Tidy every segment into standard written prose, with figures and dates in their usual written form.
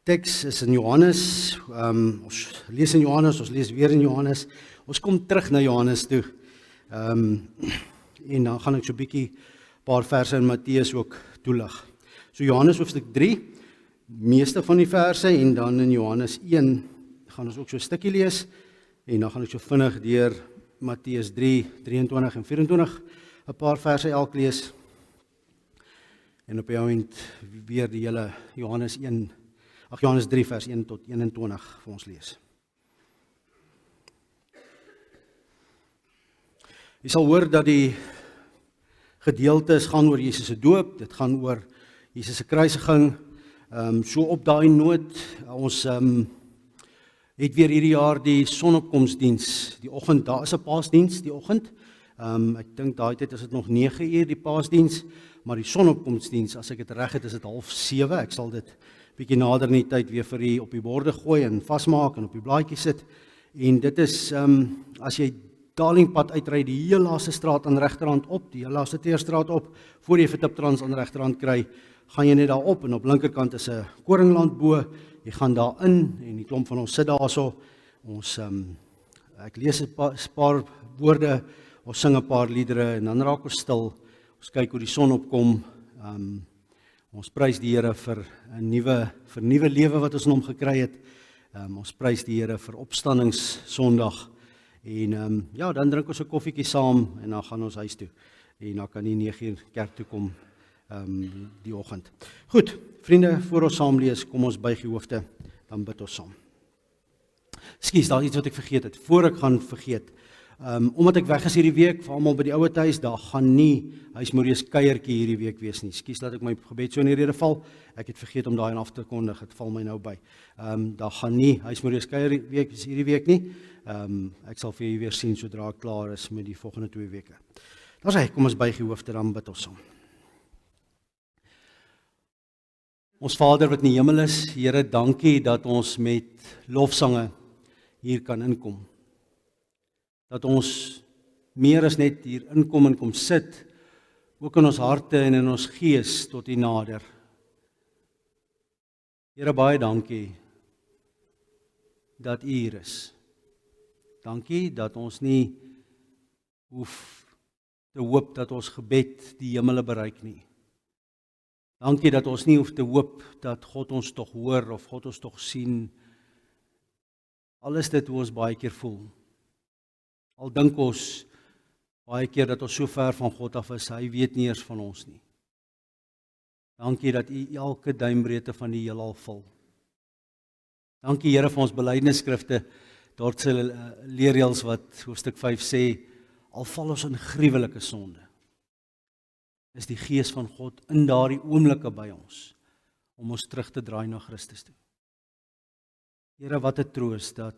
teks is in Johannes, ons lees in Johannes, ons lees weer in Johannes, ons kom terug na Johannes toe, en dan gaan ek so 'n bietjie paar verse in Matteus ook toelig. So Johannes hoofstuk 3, meeste van die verse, en dan in Johannes 1, gaan ons ook so 'n stukkie lees, en dan gaan ek so vinnig deur Matteus 3, 23 en 24, 'n paar verse elk lees, en op die oomblik weer die hele Johannes 3 vers 1 tot 21 vir ons lees. Jy sal hoor dat die gedeeltes gaan oor Jesus se doop, dit gaan oor Jesus se kruisiging, so op daai noot, ons het weer hierdie jaar die sonopkomsdiens, die oggend, daar is 'n paasdiens die oggend, ek dink daai tyd is dit nog 9 uur die paasdiens, maar die sonopkomsdiens, as ek dit reg het, is dit 6:30, ek sal dit bietjie nader in die tyd weer vir u op die borde gooi en vasmaak en op die blaadjie sit, en dit is, as jy Darlingpad uitry, die heel laaste straat aan regterhand op, die heel laaste teerstraat op, voor jy vir Tiptrans aan regterhand kry, gaan jy net daar op, en op linkerkant is 'n koringland bo, jy gaan daar in, en die klomp van ons sit daarso, ons, ek lees 'n paar woorde, ons sing 'n paar liedere, en dan raak ons stil, ons kyk hoe die son opkom, ons prys die Here vir 'n nuwe lewe wat ons in hom gekry het, ons prys die Here vir opstandingssondag, en ja, dan drink ons 'n koffietjie saam, en dan gaan ons huis toe, en dan kan die 9 uur kerk toe kom, die oggend. Goed, vriende, voor ons saam lees, kom ons buig die hoofde, dan bid ons saam. Ekskuus, daar is iets wat ek vergeet het, voor ek gaan vergeet, omdat ek weg is hierdie week, vir almal by die ouer huis, daar gaan nie huismoeders kuiertjie hierdie week wees nie. Ekskuus dat ek my gebed so in die rede val, ek het vergeet om daai af te kondig, dit val my nou by. Daar gaan nie huismoeders kuierweek wees hierdie week nie, ek sal vir julle weer sien sodra ek klaar is met die volgende 2 weke. Daar's hy, kom ons buig die hoofde, dan bid ons saam. Ons Vader wat in die hemel is, Here, dankie dat ons met lofsange hier kan inkom. Dat ons meer as net hier inkom en kom sit, ook in ons harte en in ons gees tot U nader. Here, baie dankie dat U hier is. Dankie dat ons nie hoef te hoop dat ons gebed die hemele bereik nie. Dankie dat ons nie hoef te hoop dat God ons tog hoor of God ons tog sien. Al is dit hoe ons baie keer voel. Al dink ons baie keer dat ons so ver van God af is, hy weet nie eers van ons nie. Dankie dat U elke duimbreedte van die heelal vul. Dankie Here vir ons belydenisskrifte, daar se leerreëls wat hoofstuk 5 sê, al val ons in gruwelike sonde, is die Gees van God in daardie oomblikke by ons, om ons terug te draai na Christus toe. Here, wat 'n troos dat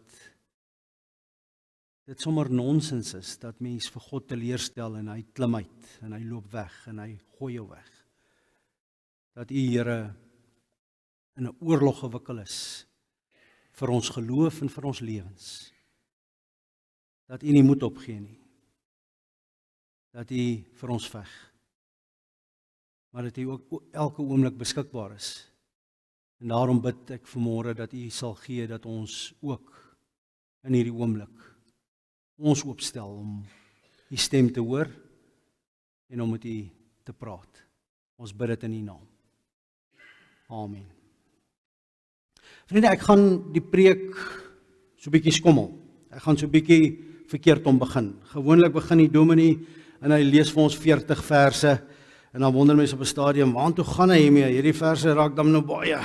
dit sommer nonsens is, dat mens vir God teleurstel en hy klim uit, en hy loop weg, en hy gooi jou weg. Dat U, Here, in 'n oorlog gewikkel is, vir ons geloof en vir ons lewens. Dat U nie moed opgee nie. Dat U vir ons veg. Maar dat U ook elke oomblik beskikbaar is. En daarom bid ek vanmôre dat U sal gee dat ons ook in hierdie oomblik ons oopstel om U stem te hoor en om met U te praat. Ons bid dit in U naam. Amen. Vriende, ek gaan die preek so bietjie skommel. Ek gaan so bietjie verkeerd om begin. Gewoonlik begin die dominee en hy lees vir ons 40 verse en dan wonder mense op 'n stadium, waartoe gaan hy hiermee? Hierdie verse raak dan nou baie.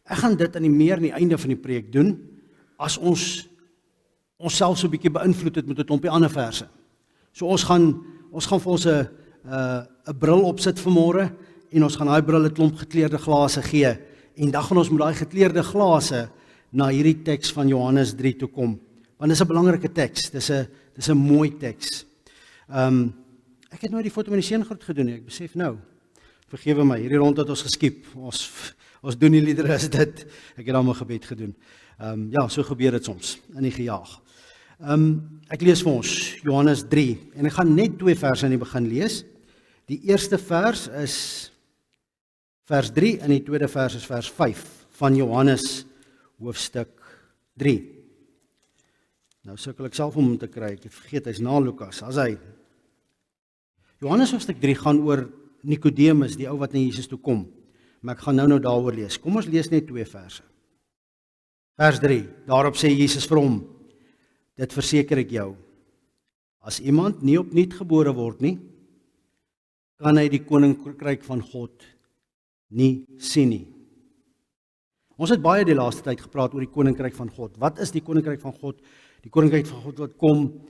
Ek gaan dit aan die einde van die preek doen, as ons onsself so 'n bietjie beïnvloed het met 'n klompie ander verse. So ons gaan vir ons 'n bril opsit vanmôre, en ons gaan daai bril 'n klomp gekleurde glase gee, en dan gaan ons met daai gekleurde glase na hierdie teks van Johannes 3 toe kom, want dis 'n belangrike teks, dis 'n mooi teks. Ek het nooit die foto met die seun groet gedoen nie, ek besef nou, vergewe my, hierdie rond het ons geskiep, ons doen die liedere as dit, ek het al my gebed gedoen. Ja, so gebeur dit soms, in die gejaag. Ek lees vir ons, Johannes 3, en ek gaan net 2 verse in die begin lees. Die eerste vers is vers 3 en die tweede vers is vers 5 van Johannes hoofstuk 3. Nou sukkel ek self om te kry, ek het vergeet, hy's na Lukas, as hy. Johannes hoofstuk 3 gaan oor Nikodemus, die ou wat na Jesus toe kom, maar ek gaan nou daaroor lees. Kom ons lees net 2 verse. Vers 3, daarop sê Jesus vir hom, dit verseker ek jou, as iemand nie opnuut gebore word nie, kan hy die koninkryk van God nie sien nie. Ons het baie die laaste tyd gepraat oor die koninkryk van God. Wat is die koninkryk van God? Die koninkryk van God wat kom,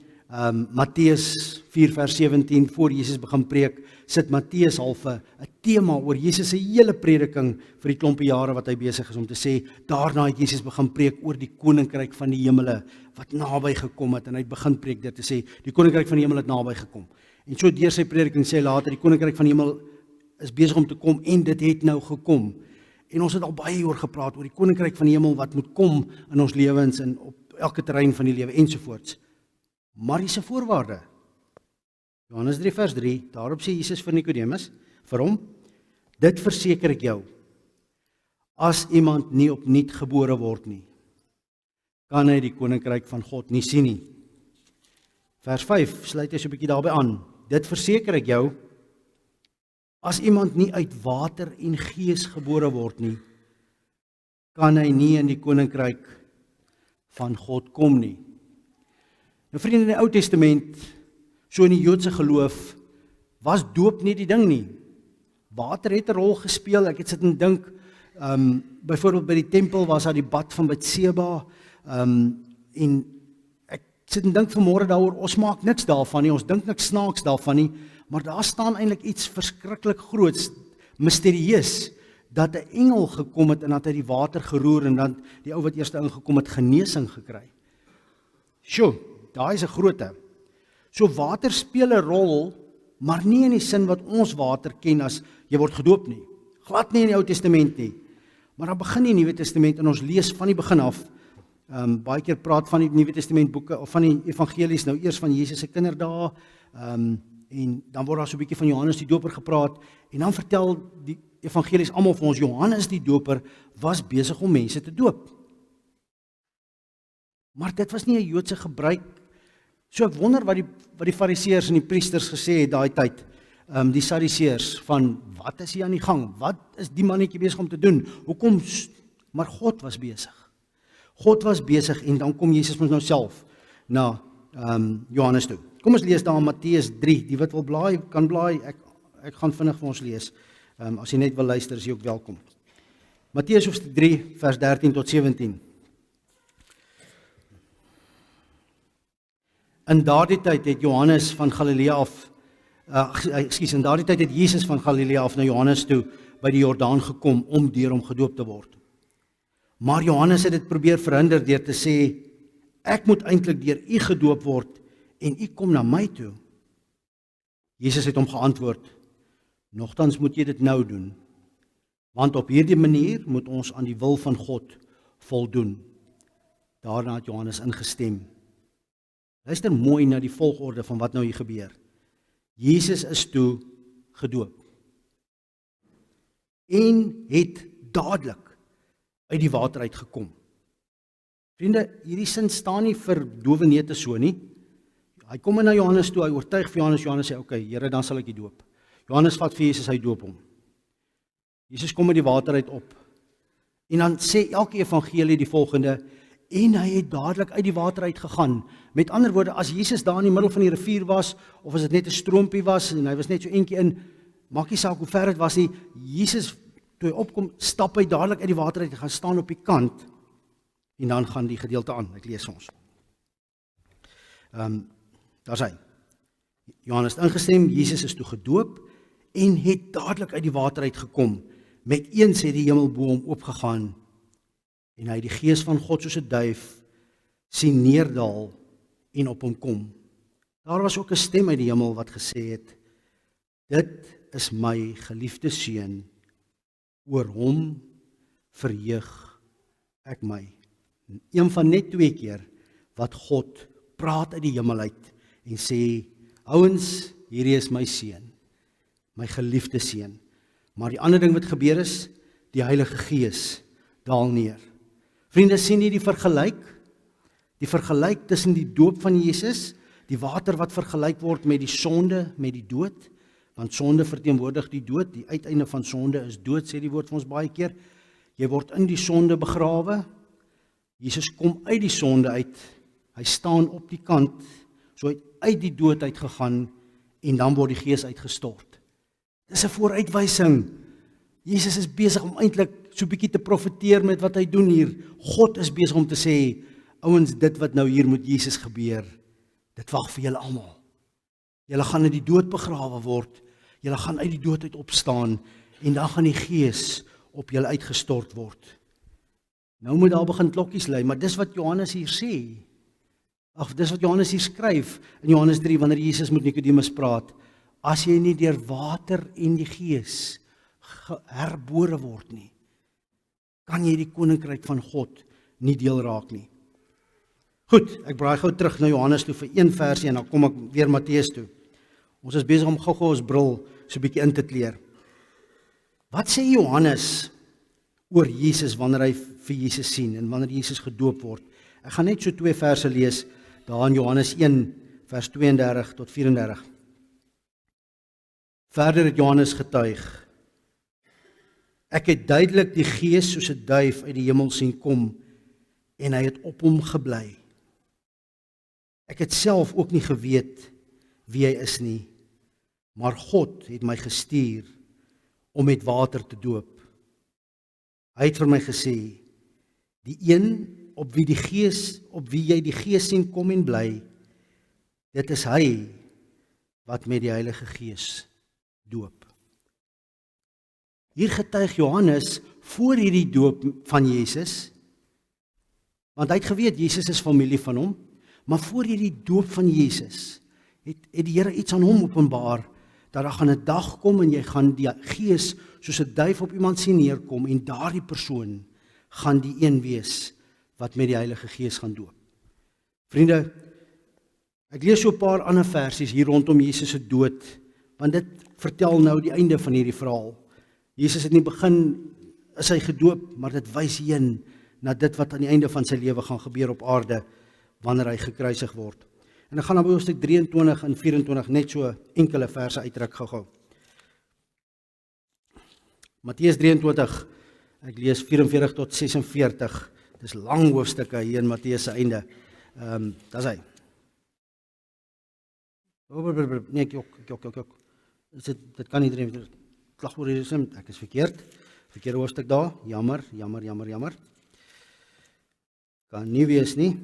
Matteus 4 vers 17, voor Jesus begin preek, sit Matteus half 'n tema oor Jesus se hele prediking vir die klompe jare wat hy besig is om te sê. Daarna het Jesus begin preek oor die koninkryk van die hemele wat naby gekom het, en hy het begin preek deur te sê die koninkryk van die hemel het naby gekom. En so deur sy prediking sê later die koninkryk van die hemel is besig om te kom en dit het nou gekom. En ons het al baie oor gepraat oor die koninkryk van die hemel wat moet kom in ons lewens en op elke terrein van die lewe ensovoorts. Maar dis 'n voorwaarde. Johannes 3 vers 3, daarop sê Jesus vir Nikodemus, vir hom, dit verseker ek jou, as iemand nie opnuut gebore word nie, kan hy die koninkryk van God nie sien nie. Vers 5, sluit hy so 'n bietjie daarby aan, dit verseker ek jou, as iemand nie uit water en gees gebore word nie, kan hy nie in die koninkryk van God kom nie. Nou vriende, in die Ou Testament, so in die Joodse geloof, was doop nie die ding nie. Water het 'n rol gespeel. Ek het sit en dink, byvoorbeeld by die tempel was daar die bad van Betseba, en ek sit en dink vanmôre daaroor, ons maak niks daarvan nie, ons dink niks snaaks daarvan nie, maar daar staan eintlik iets verskriklik groots, misterieus, dat 'n engel gekom het en dat hy die water geroer en dan die ou wat eers ingekom het genesing gekry. Sjoe, daai is 'n grootte. So water speel 'n rol, maar nie in die sin wat ons water ken as jy word gedoop nie. Glad nie in die Ou Testament nie. Maar dan begin die Nuwe Testament en ons lees van die begin af. Baie keer praat van die Nuwe Testament boeke of van die evangelies nou eers van Jesus se kinderdae, en dan word daar so 'n bietjie van Johannes die Doper gepraat en dan vertel die evangelies almal vir ons Johannes die Doper was besig om mense te doop. Maar dit was nie 'n Joodse gebruik. So ek wonder wat die fariseërs en die priesters gesê het daai tyd, die sadiseërs, van wat is hier aan die gang? Wat is die mannetjie besig om te doen? Hoekom? Maar God was besig. God was besig en dan kom Jesus mos nou self na Johannes toe. Kom ons lees daar in Matteus 3, die wat wil blaai, kan blaai, ek gaan vinnig vir ons lees. As jy net wil luister, is jy ook welkom. Matteus hoofstuk 3, vers 13 tot 17. In daardie tyd het Johannes van Galilea af, in daardie tyd het Jesus van Galilea af na Johannes toe by die Jordaan gekom om deur hom gedoop te word. Maar Johannes het dit probeer verhinder deur te sê, ek moet eintlik deur u gedoop word en u kom na my toe. Jesus het hom geantwoord, nogtans moet jy dit nou doen, want op hierdie manier moet ons aan die wil van God voldoen. Daarna het Johannes ingestem. Luister mooi na die volgorde van wat nou hier gebeur. Jesus is toe gedoop en het dadelik uit die water uitgekom. Vriende, hierdie sin staan nie vir dowe neute so nie. Hy kom na Johannes toe, hy oortuig vir Johannes, Johannes sê, okay, Here, dan sal ek u doop. Johannes vat vir Jesus, hy doop hom. Jesus kom met die water uit op. En dan sê elke evangelie die volgende, en hy het dadelik uit die water uit gegaan. Met ander woorde, as Jesus daar in die middel van die rivier was, of as dit net 'n stroompie was, en hy was net so eentjie in, maak nie saak hoe ver dit was nie, Jesus, toe hy opkom, stap hy dadelik uit die water uit, hy gaan staan op die kant, en dan gaan die gedeelte aan, ek lees ons. Daar's hy. Johannes het ingestem, Jesus is toe gedoop, en het dadelik uit die water uitgekom, met eens het die hemel bo hom oopgegaan, en hy die gees van God soos 'n duif sien neerdal en op hom kom. Daar was ook 'n stem uit die hemel wat gesê het, dit is my geliefde seun, oor hom verheug ek my. Een van net 2 keer wat God praat uit die hemel uit en sê, ouens, hierdie is my seun, my geliefde seun. Maar die ander ding wat gebeur is, die Heilige Gees daal neer. Vriende, sien jy die vergelyk? Die vergelyk tussen die doop van Jesus, die water wat vergelyk word met die sonde, met die dood, want sonde verteenwoordig die dood, die uiteinde van sonde is dood, sê die woord vir ons baie keer. Jy word in die sonde begrawe, Jesus kom uit die sonde uit, hy staan op die kant, so uit die dood uitgegaan, en dan word die Gees uitgestort. Dis 'n vooruitwysing. Jesus is besig om eintlik so 'n bietjie te profeteer met wat hy doen hier. God is besig om te sê, ouens, dit wat nou hier met Jesus gebeur, dit wag vir julle almal. Julle gaan in die dood begrawe word, julle gaan uit die dood uit opstaan, en dan gaan die Gees op julle uitgestort word. Nou moet daar begin klokkies lui, maar dis wat Johannes hier sê. Dis wat Johannes hier skryf, in Johannes 3, wanneer Jesus met Nikodemus praat, as jy nie deur water en die Gees herbore word nie, kan jy die koninkryk van God nie deel raak nie. Goed, ek braai gou terug na Johannes toe vir een versie en dan kom ek weer Matteus toe. Ons is besig om gou-gou ons bril so 'n bietjie in te kleer. Wat sê Johannes oor Jesus wanneer hy vir Jesus sien en wanneer Jesus gedoop word? Ek gaan net so 2 verse lees, daar in Johannes 1 vers 32 tot 34. Verder het Johannes getuig: Ek het duidelik die Gees soos 'n duif uit die hemel sien kom, en hy het op hom gebly. Ek het self ook nie geweet wie hy is nie, maar God het my gestuur om met water te doop. Hy het vir my gesê: die een op wie jy die Gees sien kom en bly, dit is hy wat met die Heilige Gees doop. Hier getuig Johannes voor hierdie doop van Jesus, want hy het geweet Jesus is familie van hom, maar voor hierdie doop van Jesus het die Here iets aan hom openbaar, dat daar gaan 'n dag kom en jy gaan die Gees soos 'n duif op iemand sien neerkom, en daardie persoon gaan die een wees wat met die Heilige Gees gaan doop. Vriende, ek lees so 'n paar ander versies hier rondom Jesus se dood, want dit vertel nou die einde van hierdie verhaal. Jesus het in die begin is hy gedoop, maar dit wys heen na dit wat aan die einde van sy lewe gaan gebeur op aarde, wanneer hy gekruisig word. En ek gaan nou by hoofstuk 23 en 24 net so enkele verse uitdruk gou-gou. Matteus 23, ek lees 44 tot 46, dis lang hoofstukke hier in Matteus se einde. Dis hy. Nee, ek dit kan nie drie, klag oor die sin, ek is verkeerde hoofstuk daar, jammer. Kan nie wees nie.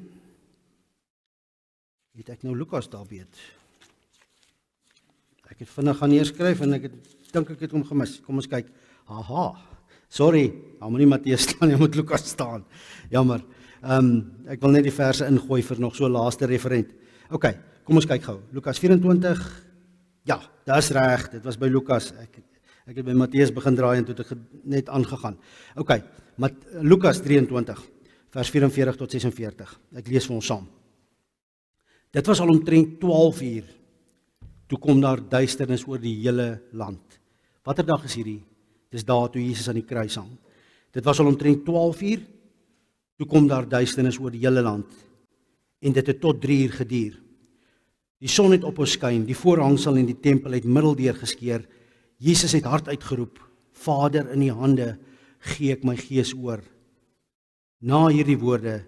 Het ek nou Lukas daar weet? Ek het vinnig gaan neerskryf en ek het hom gemis. Kom ons kyk. Aha, sorry, daar moet nie Matteus staan, jy moet Lukas staan. Jammer. Ek wil net die verse ingooi vir nog so 'n laaste referent. OK, kom ons kyk gou. Lukas 24. Ja, dis reg. Dit was by Lukas. Ek het by Matteus begin draai en toe het ek net aangegaan. OK, Lukas 23 vers 44 tot 46. Ek lees vir ons saam. Dit was al omtrent 12 uur. Toe kom daar duisternis oor die hele land. Watter dag is hierdie? Dis daar toe Jesus aan die kruis hang. Dit was al omtrent 12 uur. Toe kom daar duisternis oor die hele land. En dit het tot 3 uur geduur. Die son het op skyn, die voorhangsel in die tempel het middeldeur geskeur. Jesus het hard uitgeroep: Vader, in U hande gee ek my gees oor. Na hierdie woorde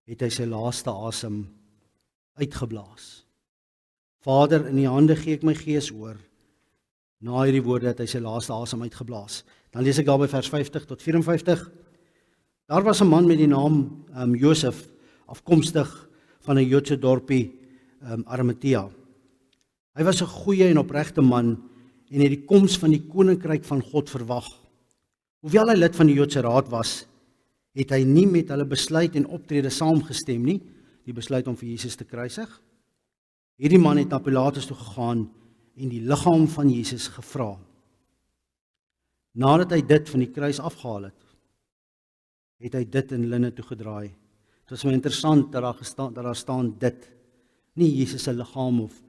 het hy sy laaste asem uitgeblaas. Vader, in U hande gee ek my gees oor. Na hierdie woorde het hy sy laaste asem uitgeblaas. Dan lees ek daar by vers 50 tot 54. Daar was 'n man met die naam Josef, afkomstig van 'n Joodse dorpie Arimatea. Hy was 'n goeie en opregte man en het die koms van die koninkryk van God verwag. Hoewel hy lid van die Joodse raad was, het hy nie met hulle besluit en optrede saamgestem nie, die besluit om vir Jesus te kruisig. Hierdie man het na Pilatus toe gegaan en die liggaam van Jesus gevra. Nadat hy dit van die kruis afgehaal het hy dit in linne toegedraai. Dit was my interessant dat daar staan dit, nie Jesus se liggaam of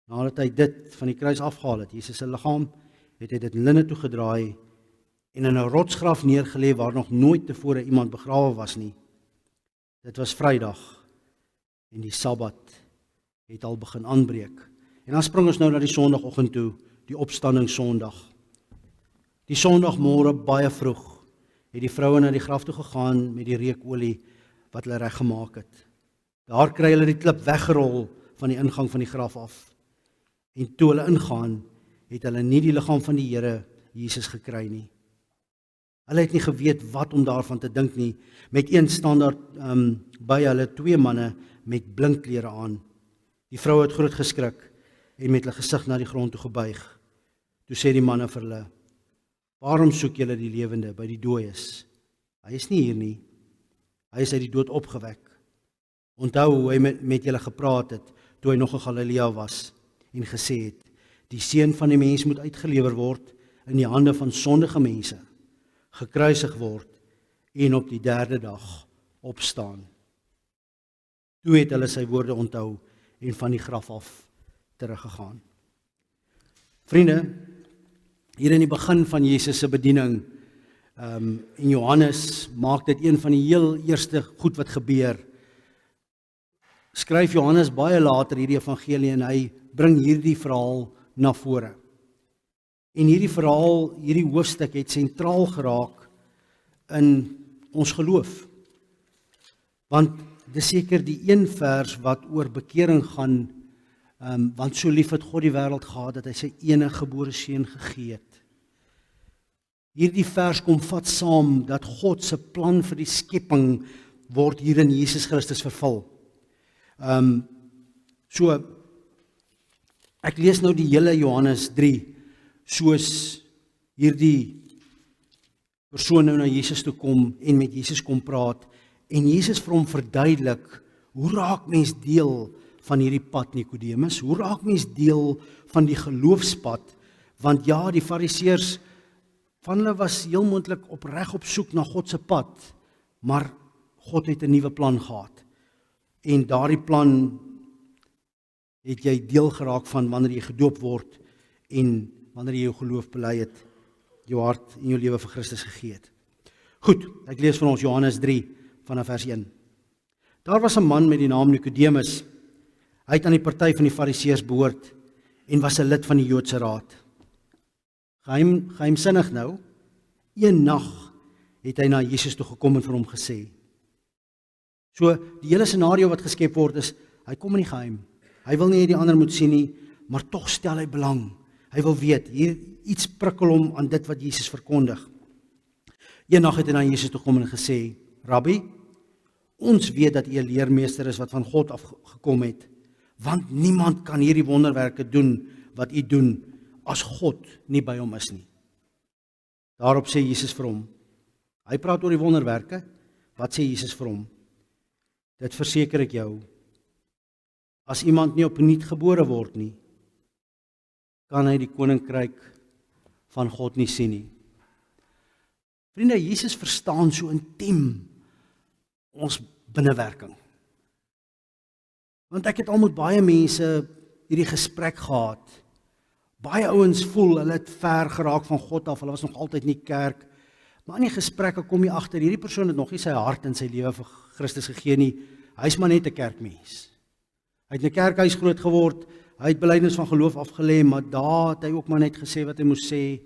nadat hy dit van die kruis afgehaal het, Jesus se liggaam, het hy dit in linne toegedraai en in 'n rotsgraf neergelê waar nog nooit tevore iemand begrawe was nie. Dit was Vrydag en die Sabbat het al begin aanbreek. En dan spring ons nou na die Sondagoggend toe, die opstanding Sondag. Die Sondagmôre baie vroeg het die vroue na die graf toe gegaan met die reukolie wat hulle reg gemaak het. Daar kry hulle die klip weggerol van die ingang van die graf af. En toe hulle ingaan, het hulle nie die liggaam van die Here Jesus gekry nie. Hulle het nie geweet wat om daarvan te dink nie. Met een staan daar by hulle 2 manne met blinkklere aan. Die vrou het groot geskrik en met hulle gesig na die grond toe gebuig. Toe sê die manne vir hulle: "Waarom soek julle die lewende by die dooies? Hy is nie hier nie. Hy is uit die dood opgewek. Onthou hoe hy met julle gepraat het toe hy nog in Galilea was en gesê het: die seun van die mens moet uitgelewer word in die hande van sondige mense, gekruisig word en op die 3de dag opstaan." Toe het hulle sy woorde onthou en van die graf af teruggegaan. Vriende, hier in die begin van Jesus se bediening, en Johannes maak dit een van die heel eerste goed wat gebeur. Skryf Johannes baie later hierdie evangelie en hy bring hierdie verhaal na vore. En hierdie verhaal, hierdie hoofstuk het sentraal geraak in ons geloof. Want dis seker die een vers wat oor bekering gaan, want so lief het God die wêreld gehad dat hy sy enige gebore seun gegee het. Hierdie vers kom vat saam dat God se plan vir die skepping word hier in Jesus Christus vervul. So, ek lees nou die hele Johannes 3, soos hierdie persoon nou na Jesus toe kom en met Jesus kom praat, en Jesus vir hom verduidelik, hoe raak mens deel van hierdie pad, Nikodemus? Hoe raak mens deel van die geloofspad? Want ja, die Fariseërs, van hulle was heel moontlik opreg op soek na God se pad, maar God het 'n nuwe plan gehad. En daardie plan het jy deel geraak van wanneer jy gedoop word en wanneer jy jou geloof bely het, jou hart en jou lewe vir Christus gegee het. Goed, ek lees van ons Johannes 3 vanaf vers 1. Daar was 'n man met die naam Nikodemus. Hy het aan die party van die Fariseërs behoort en was 'n lid van die Joodse Raad. Geheimsinnig nou, een nag het hy na Jesus toe gekom en vir hom gesê. So, die hele scenario wat geskep word is, hy kom in die geheim. Hy wil nie hê die ander moet sien nie, maar tog stel hy belang. Hy wil weet, hier iets prikkel hom aan dit wat Jesus verkondig. Een nag het hy na Jesus toe gekom en gesê: "Rabbi, ons weet dat u 'n leermeester is wat van God afgekom het, want niemand kan hierdie wonderwerke doen wat u doen, as God nie by hom is nie." Daarop sê Jesus vir hom, hy praat oor die wonderwerke, wat sê Jesus vir hom? "Dit verseker ek jou, as iemand nie opnuut gebore word nie, kan hy die koninkryk van God nie sien nie." Vriende, Jesus verstaan so intiem ons binnewerking. Want ek het al met baie mense hierdie gesprek gehad. Baie ouens voel, hulle het ver geraak van God af, hulle was nog altyd in die kerk, maar in die gesprekke kom jy agter, hierdie persoon het nog nie sy hart en sy lewe vir Christus gegee nie, hy is maar net 'n kerkmens. Hy het in 'n kerkhuis groot geword, hy het belydenis van geloof afgelê, maar daar het hy ook maar net gesê wat hy moes sê,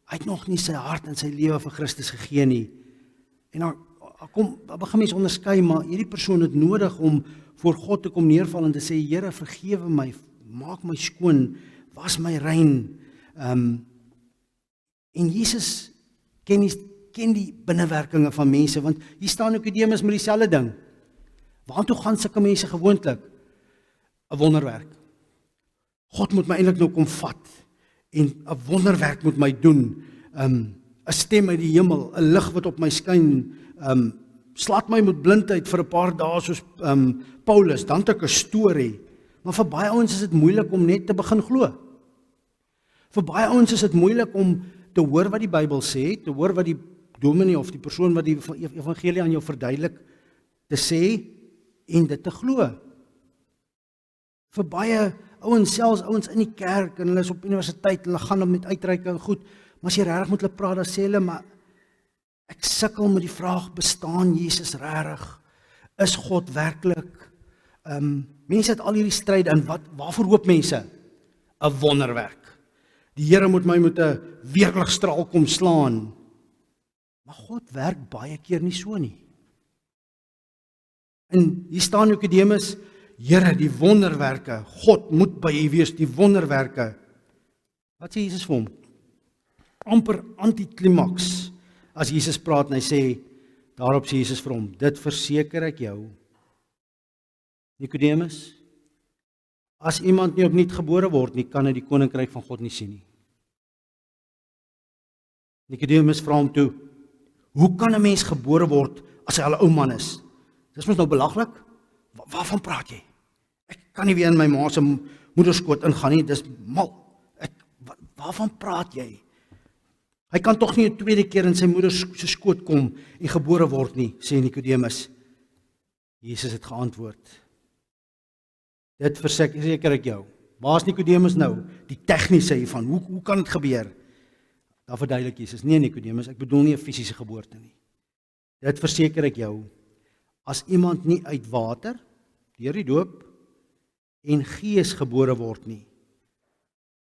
hy het nog nie sy hart en sy lewe vir Christus gegee nie. En dan begin mens onderskei, maar hierdie persoon het nodig om voor God te kom neerval en te sê, Here, vergewe my, maak my skoon, was my rein. En Jesus ken die binnewerkinge van mense, want hier staan Nikodemus met dieselfde ding. Waartoe gaan sulke mense gewoonlik? 'n Wonderwerk. God moet my eintlik nou kom vat en 'n wonderwerk moet my doen. 'n Stem uit die hemel, 'n lig wat op my skyn, slaat my met blindheid vir 'n paar dae soos Paulus, dan het ek 'n storie. Maar vir baie ouens is dit moeilik om net te begin glo. Vir baie ouens is dit moeilik om te hoor wat die Bybel sê, te hoor wat die dominee of die persoon wat die evangelie aan jou verduidelik, te sê en dit te glo. Vir baie ouens, selfs ouens in die kerk, en hulle is op universiteit, hulle gaan dan met uitreike en goed, Maar as jy regtig met hulle praat, dan sê hulle, maar ek sukkel met die vraag, bestaan Jesus regtig? Is God werklik? Mense het al hierdie stryd, en waarvoor hoop mense? 'n Wonderwerk. Die Here moet my met 'n weerligstraal kom slaan. Maar God werk baie keer nie so nie. En hier staan Nikodemus, Here, die wonderwerke, God moet by U wees, die wonderwerke. Wat sê Jesus vir hom? Amper antiklimaks, as Jesus praat en hy sê, daarop sê Jesus vir hom, dit verseker ek jou, Nikodemus, as iemand nie opnuut gebore word nie, kan hy die koninkryk van God nie sien nie. Nikodemus vra hom toe, hoe kan 'n mens gebore word as hy al 'n ou man is? Dis mos nou belaglik. Waarvan praat jy? Ek kan nie weer in my ma se moederskoot ingaan nie, dis mal. Waarvan praat jy? Hy kan tog nie 'n tweede keer in sy moeder se skoot kom en gebore word nie, sê Nikodemus. Jesus het geantwoord, dit verseker ek jou. Waar is Nikodemus nou? Die tegniese hiervan, hoe kan dit gebeur? Daar verduidelik Jesus, nee Nikodemus, ek bedoel nie 'n fisiese geboorte nie. Dit verseker ek jou, as iemand nie uit water, deur die doop, en gees gebore word nie,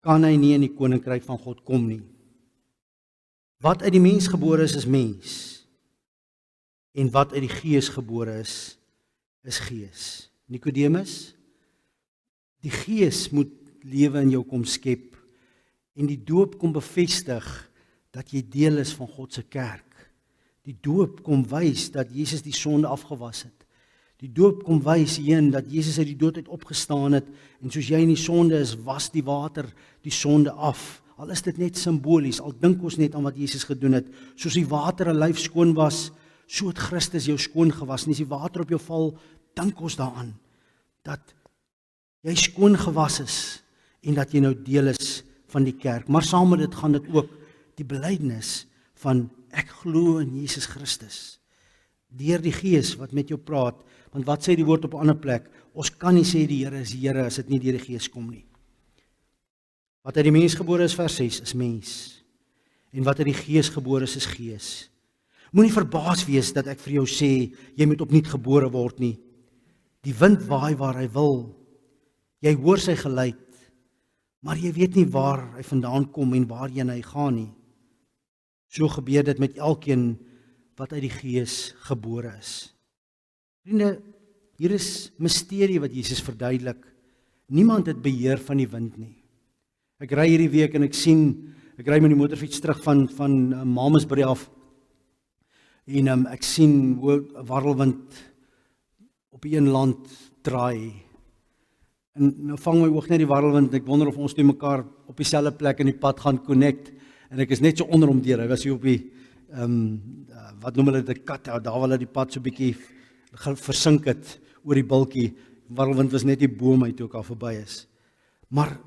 kan hy nie in die koninkryk van God kom nie. Wat uit die mens gebore is mens, en wat uit die gees gebore is gees. Nikodemus, die gees moet lewe in jou kom skep, en die doop kom bevestig dat jy deel is van God se kerk. Die doop kom wys dat Jesus die sonde afgewas het. Die doop kom wys heen dat Jesus uit die dood uit opgestaan het, en soos jy in die sonde is, was die water die sonde af. Al is dit net simbolies, al dink ons net aan wat Jesus gedoen het, soos die water 'n lyf skoon was, so het Christus jou skoon gewas, en as die water op jou val, dink ons daaraan, dat jy skoon gewas is, en dat jy nou deel is van die kerk. Maar saam met dit gaan dit ook die belydenis van ek glo in Jesus Christus. Deur die Gees wat met jou praat, want wat sê die woord op 'n ander plek? Ons kan nie sê die Here is die Here as dit nie deur die Gees kom nie. Wat uit die mens gebore is, vers 6, is mens. En wat uit die Gees gebore is gees. Moenie verbaas wees dat ek vir jou sê, jy moet opnuut gebore word nie. Die wind waai waar hy wil. Jy hoor sy geluid, maar jy weet nie waar hy vandaan kom en waarheen hy gaan nie. So gebeur dit met elkeen wat uit die Gees gebore is. Vriende, hier is misterie wat Jesus verduidelik. Niemand het beheer van die wind nie. Ek ry hierdie week en ek ry met die motorfiets terug van Mamasbury af, en ek sien hoe 'n warrelwind op een land draai. En nou vang my oog net die warrelwind, ek wonder of ons twee mekaar op dieselfde plek in die pad gaan connect, en ek is net so onder hom deur, ek was hier op die, wat noem hulle dit, kat, daar waar hulle die pad so bietjie versink het, oor die bultjie, warrelwind was net die boom uit toe ek al verby is. Maar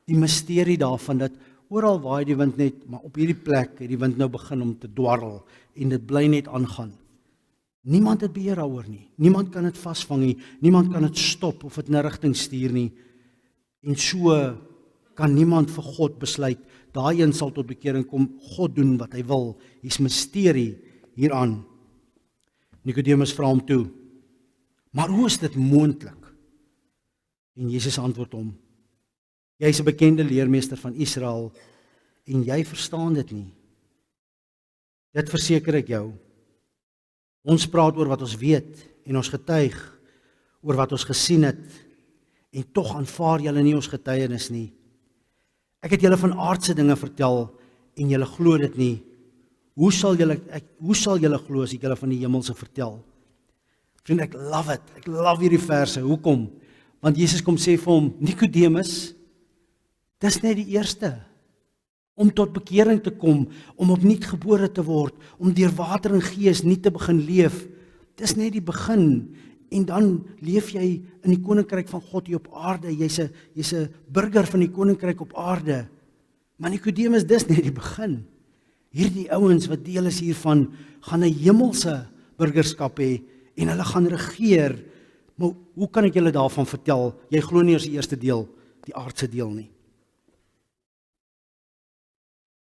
die misterie daarvan, dat oral waai die wind net, maar op hierdie plek het die wind nou begin om te dwarrel, en dit bly net aangaan. Niemand het beheer daaroor nie, niemand kan dit vasvang nie, niemand kan dit stop of dit in 'n rigting stuur nie, en so kan niemand vir God besluit, daai een sal tot bekering kom, God doen wat hy wil. Hier's misterie hieraan. Nikodemus vra hom toe, maar hoe is dit moontlik? En Jesus antwoord hom, jy is 'n bekende leermeester van Israel, en jy verstaan dit nie. Dit verseker ek jou. Ons praat oor wat ons weet, en ons getuig oor wat ons gesien het, en tog aanvaar julle nie ons getuienis nie. Ek het julle van aardse dinge vertel, en julle glo dit nie. Hoe sal julle glo as ek julle van die hemelse vertel? Vriend, ek love hierdie verse. Hoekom? Want Jesus kom sê vir hom, Nikodemus, dis net die eerste. Om tot bekering te kom, om opnuut gebore te word, om deur water en gees nie te begin leef. Dis net die begin. En dan leef jy in die koninkryk van God hier op aarde. Jy's 'n burger van die koninkryk op aarde. Maar Nikodemus, dis net die begin. Hierdie ouens wat deel is hiervan, gaan 'n hemelse burgerskap hê, en hulle gaan regeer. Maar hoe kan ek julle daarvan vertel? Jy glo nie eers die eerste deel, die aardse deel nie.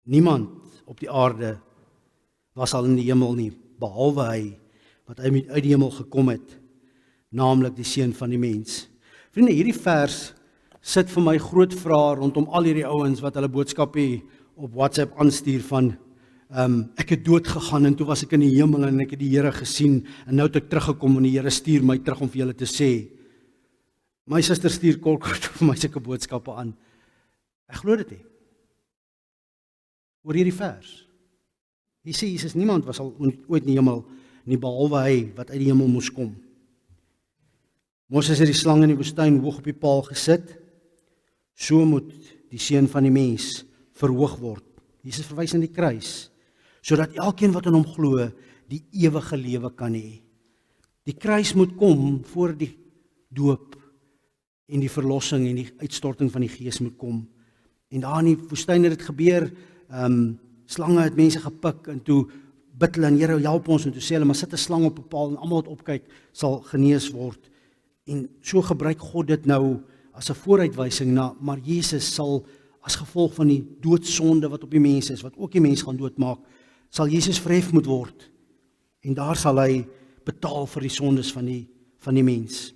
Niemand op die aarde was al in die hemel nie, behalwe hy wat uit die hemel gekom het, naamlik die Seun van die mens. Vriende, hierdie vers sit vir my groot vrae rondom al hierdie ouens wat hulle boodskappe op WhatsApp aanstuur van ek het dood gegaan en toe was ek in die hemel en ek het die Here gesien en nou het ek teruggekom en die Here stuur my terug om vir julle te sê. My suster stuur kort vir my sulke boodskappe aan. Ek glo dit nie. Oor hierdie vers. Hier sê Jesus, niemand was al ooit in die hemel nie, behalwe hy wat uit die hemel moes kom. Moses het die slang in die woestyn hoog op die paal gesit. So moet die Seun van die mens verhoog word. Jesus verwys na die kruis, sodat elkeen wat in hom glo, die ewige lewe kan hê. Die kruis moet kom voor die doop en die verlossing en die uitstorting van die Gees moet kom. En daar in die woestyn het dit gebeur, slange het mense gepik en toe bid hulle, Here, help ons, en toe sê hulle, maar sit 'n slang op 'n paal en almal wat opkyk sal genees word. En so gebruik God dit nou as 'n vooruitwysing na, maar Jesus sal as gevolg van die doodsonde wat op die mens is, wat ook die mens gaan doodmaak, sal Jesus verhef moet word. En daar sal hy betaal vir die sondes van die mens.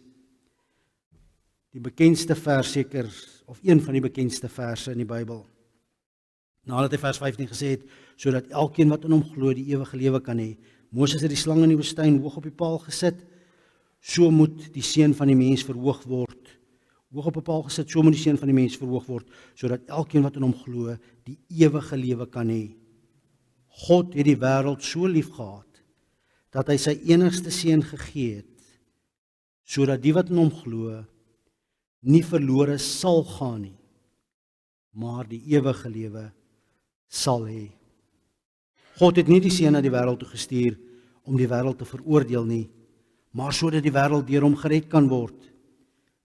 Die bekendste vers seker, of een van die bekendste verse in die Bybel. Nadat hy vers 15 gesê het, sodat elkeen wat in hom glo die ewige lewe kan hê. Moses het die slang in die woestyn hoog op die paal gesit, so moet die Seun van die mens verhoog word. Hoog op 'n paal gesit, so moet die Seun van die mens verhoog word, sodat elkeen wat in hom glo die ewige lewe kan hê. God het die wêreld so lief gehad, dat hy sy enigste Seun gegee het, sodat die wat in hom glo, nie verlore sal gaan nie, maar die ewige lewe sal hê. God het nie die Seun na die wêreld toe gestuur om die wêreld te veroordeel nie, maar sodat die wêreld deur hom gered kan word.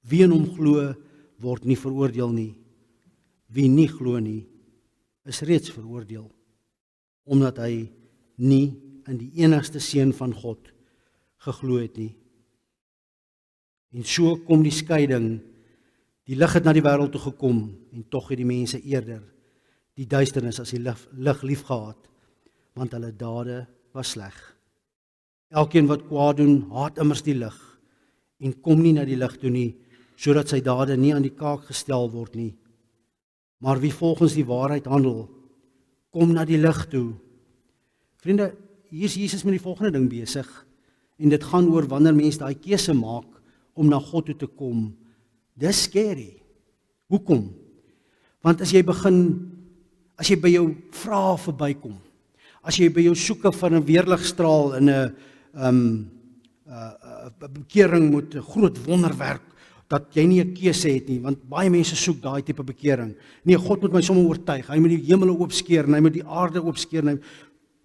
Wie in hom glo, word nie veroordeel nie. Wie nie glo nie, is reeds veroordeel, omdat hy nie in die enigste Seun van God geglo het nie. En so kom die skeiding. Die lig het na die wêreld toe gekom, en tog het die mense eerder die duisternis as die lig lief gehad, want hulle dade was sleg. Elkeen wat kwaad doen, haat immers die lig, en kom nie na die lig toe nie, sodat sy dade nie aan die kaak gestel word nie. Maar wie volgens die waarheid handel, kom na die lig toe. Vriende, hier is Jesus met die volgende ding besig, en dit gaan oor wanneer mense daai keuse maak om na God toe te kom. Dis scary. Hoekom? Want as jy by jou vrae verbykom, as jy by jou soeke van 'n weerligstraal in 'n bekering moet 'n groot wonderwerk, dat jy nie 'n keuse het nie, want baie mense soek daai tipe bekering. Nee, God moet my sommer oortuig, hy moet die hemele oopskeer, en hy moet die aarde oopskeer, en hy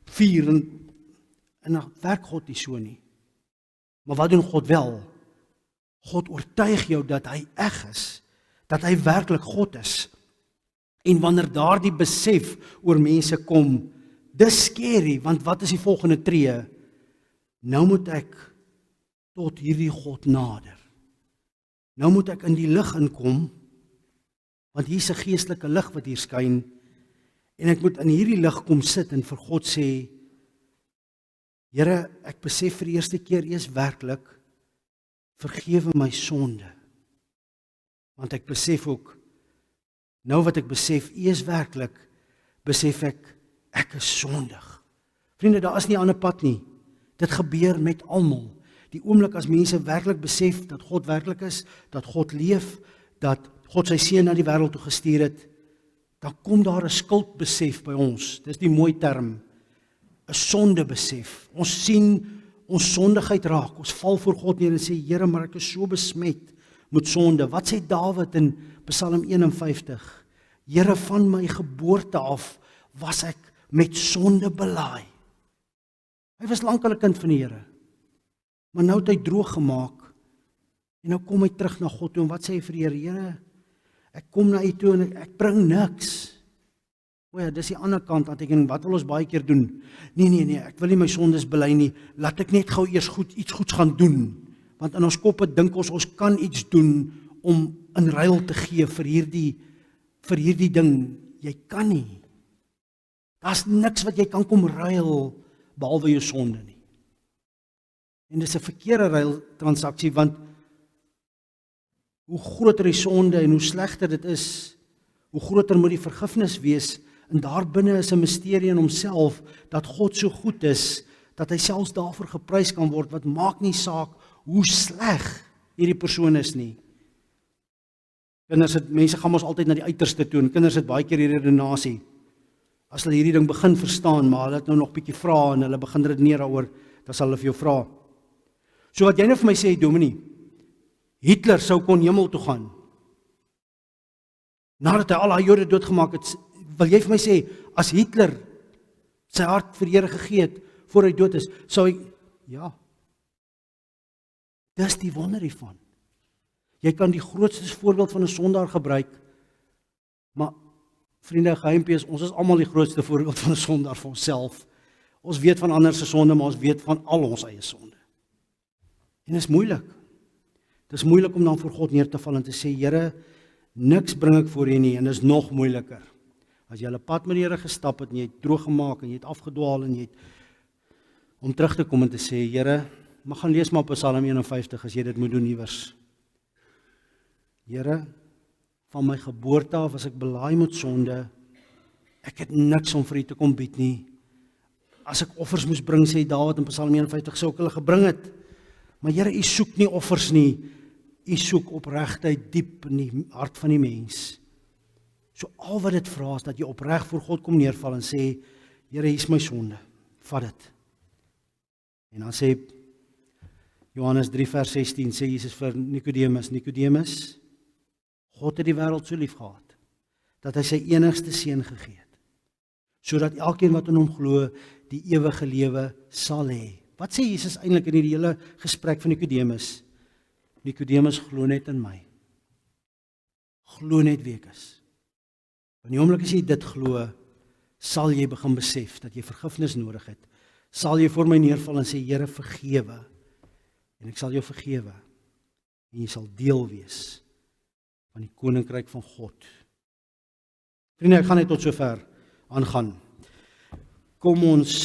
vuur, en dan werk God nie so nie. Maar wat doen God wel? God oortuig jou dat hy eg is, dat hy werklik God is. En wanneer daardie besef oor mense kom, dis scary, want wat is die volgende tree? Nou moet ek tot hierdie God nader. Nou moet ek in die lig inkom, want hier is 'n geestelike lig wat hier skyn, en ek moet in hierdie lig kom sit en vir God sê, Here, ek besef vir die eerste keer eers werklik, vergewe my sonde. Want ek besef ook, nou wat ek besef, eers werklik, besef ek is sondig. Vriende, daar is nie 'n ander pad nie. Dit gebeur met almal. Die oomblik as mense werklik besef dat God werklik is, dat God leef, dat God sy Seun na die wêreld toe gestuur het, dan kom daar 'n skuldbesef by ons. Dis die mooi term. 'n Sondebesef. Ons sien ons sondigheid raak. Ons val voor God neer en sê, Here, maar ek is so besmet met sonde. Wat sê Dawid in Psalm 51? Here, van my geboorte af was ek met sonde belaai. Hy was lankal 'n kind van die Here. Maar nou het hy droog gemaak, en nou kom hy terug na God toe, en wat sê hy vir die Here? Here, ek kom na U toe, en ek bring niks. O ja, dis die ander kant, want ek dink, wat wil ons baie keer doen? Nee, ek wil nie my sondes bely nie, laat ek net gou eers iets goeds gaan doen, want in ons koppe dink ons kan iets doen, om in ruil te gee vir hierdie ding. Jy kan nie. Daar's niks wat jy kan kom ruil behalwe jou sonde nie. En dis 'n verkeerde ruiltransaksie, want hoe groter die sonde en hoe slegter dit is, hoe groter moet die vergifnis wees. En daar binne is 'n misterie in homself, dat God so goed is, dat hy selfs daarvoor geprys kan word, wat maak nie saak hoe sleg hierdie persoon is nie. Mense gaan ons altyd na die uiterste toe, en kinders het baie keer hierdie redenasie. As hulle hierdie ding begin verstaan, maar hulle het nou nog bietjie vra, en hulle begin redeneer daaroor, dan sal hulle vir jou vra. So wat jy nou vir my sê, Dominee, Hitler sou kon hemel toe gaan, nadat hy al daai Jode doodgemaak het. Wil jy vir my sê, as Hitler sy hart vir die Here gegee het, voor hy dood is, sou hy, ja, dis die wonder hiervan. Jy kan die grootste voorbeeld van 'n sondaar gebruik, maar vriende, geheimpie is, ons is almal die grootste voorbeeld van 'n sondaar vir onsself. Ons weet van ander se sonde, maar ons weet van al ons eie sonde. En dit is moeilik. Dit is moeilik om dan voor God neer te val en te sê, Here, niks bring ek voor U nie, en dit is nog moeiliker. As jy 'n pad met die Here gestap het, en jy het droog gemaak, en jy het afgedwaal, en jy het, om terug te kom en te sê, Here, maar gaan lees maar op Psalm 51, as jy dit moet doen iewers. Here, van my geboorte af, as ek belaai met sonde, ek het niks om vir U te kom bied nie. As ek offers moes bring, sê Dawid in Psalm 51, sou ek hulle gebring het. Maar Here, U soek nie offers nie, U soek opregtheid diep in die hart van die mens. So al wat dit vra is, dat jy opreg voor God kom neerval en sê, Here, hier is my sonde, vat dit. En dan sê Johannes 3 vers 16, sê Jesus vir Nikodemus, Nikodemus, God het die wêreld so lief gehad, dat hy sy enigste seun gegee het, sodat elkeen wat in hom glo, die ewige lewe sal hê. Wat sê Jesus eintlik in hierdie hele gesprek van Nikodemus? Nikodemus, glo net in my. Glo net wie ek is. In die oomblik as jy dit glo, sal jy begin besef dat jy vergifnis nodig het. Sal jy voor my neerval en sê, Here, vergewe. En ek sal jou vergewe. En jy sal deel wees van die koninkryk van God. Vriende, ek gaan net tot sover aangaan. Kom ons